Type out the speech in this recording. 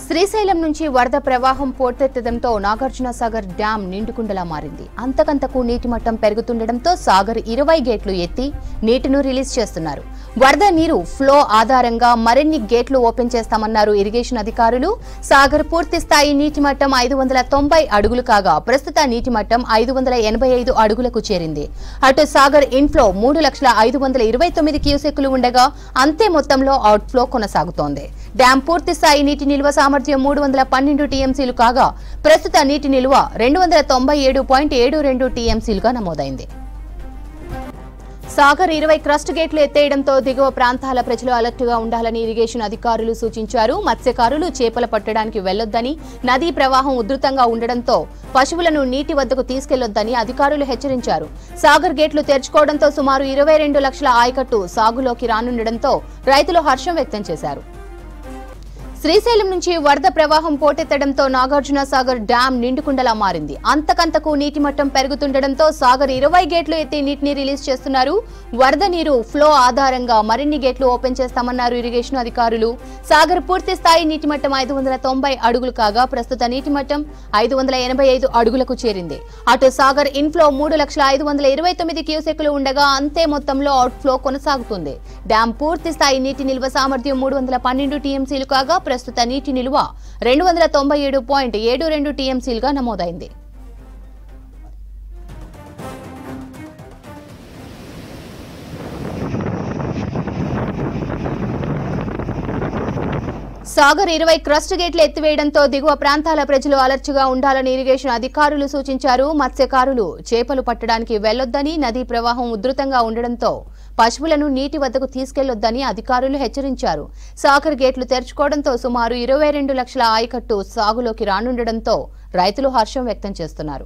శ్రీశైలం నుంచి వరద ప్రవాహం పోటెత్తడంతో నాగార్జునసాగర్ డ్యాం నిండుకుండలా మారింది. అంతకంతకు నీటి మట్టం పెరుగుతుండటంతో సాగర్ 20 గేట్లు ఎత్తి నీటిని రిలీజ్ చేస్తున్నారు. వరద నీరు ఫ్లో ఆధారంగా మరిన్ని గేట్లు ఓపెన్ చేస్తామన్నారు ఇరిగేషన్ అధికారులు. సాగర్ పూర్తి స్థాయి నీటి మట్టం 590 అడుగులు కాగా ప్రస్తుత నీటి మట్టం 585 అడుగులకు చేరింది. అటు సాగర్ ఇన్ఫ్లో 3,529 క్యూసెక్కులు ఉండగా అంతే మొత్తంలో అవుట్ఫ్లో కొనసాగుతోంది. డ్యాం పూర్తి స్థాయి నీటి నిల్వ సామర్థ్యం 312 టీఎంసీలు కాగా ప్రస్తుత నీటి నిల్వ 297.72 టీఎంసీలుగా నమోదైంది. సాగర్ 20 క్రస్ట్ గేట్లు ఎత్తేయడంతో దిగువ ప్రాంతాల ప్రజలు అలర్ట్గా ఉండాలని ఇరిగేషన్ అధికారులు సూచించారు. మత్స్యకారులు చేపలు పట్టడానికి వెళ్లొద్దని, నదీ ప్రవాహం ఉధృతంగా ఉండడంతో పశువులను నీటి వద్దకు తీసుకెళ్లొద్దని అధికారులు హెచ్చరించారు. సాగర్ గేట్లు తెరుచుకోవడంతో సుమారు 22 లక్షల ఆయకట్టు సాగులోకి రానుండడంతో రైతులు హర్షం వ్యక్తం చేశారు. శ్రీశైలం నుంచి వరద ప్రవాహం పోటెత్తడంతో నాగార్జునసాగర్ డ్యాం నిండుకుండలా మారింది. అంతకంతకు నీటి మట్టం పెరుగుతుండటంతో సాగర్ 20 గేట్లు ఎత్తి నీటిని రిలీజ్ చేస్తున్నారు. వరద నీరు ఫ్లో ఆధారంగా మరిన్ని గేట్లు ఓపెన్ చేస్తామన్నారు ఇరిగేషన్ అధికారులు. సాగర్ పూర్తి స్థాయి నీటి మట్టం 590 అడుగులు కాగా ప్రస్తుత నీటి మట్టం 585 అడుగులకు చేరింది. అటు సాగర్ ఇన్ఫ్లో 3,529 క్యూసెక్కులు ఉండగా అంతే మొత్తంలో అవుట్ఫ్లో కొనసాగుతుంది. డ్యాం పూర్తి స్థాయి నీటి నిల్వ సామర్థ్యం 312 టీఎంసీలు కాగా ప్రస్తుత నీటి నిల్వ 297.72 టీఎంసీలుగా నమోదైంది. సాగర్ 20 క్రస్ట్ గేట్లు ఎత్తివేయడంతో దిగువ ప్రాంతాల ప్రజలు అలర్ట్గా ఉండాలని ఇరిగేషన్ అధికారులు సూచించారు. మత్స్యకారులు చేపలు పట్టడానికి వెళ్లొద్దని, నదీ ప్రవాహం ఉధృతంగా ఉండడంతో పశువులను నీటి వద్దకు తీసుకెళ్లొద్దని అధికారులు హెచ్చరించారు. సాగర్ గేట్లు తెరుచుకోవడంతో సుమారు 22 లక్షల ఆయకట్టు సాగులోకి రానుండడంతో రైతులు హర్షం వ్యక్తం చేస్తున్నారు.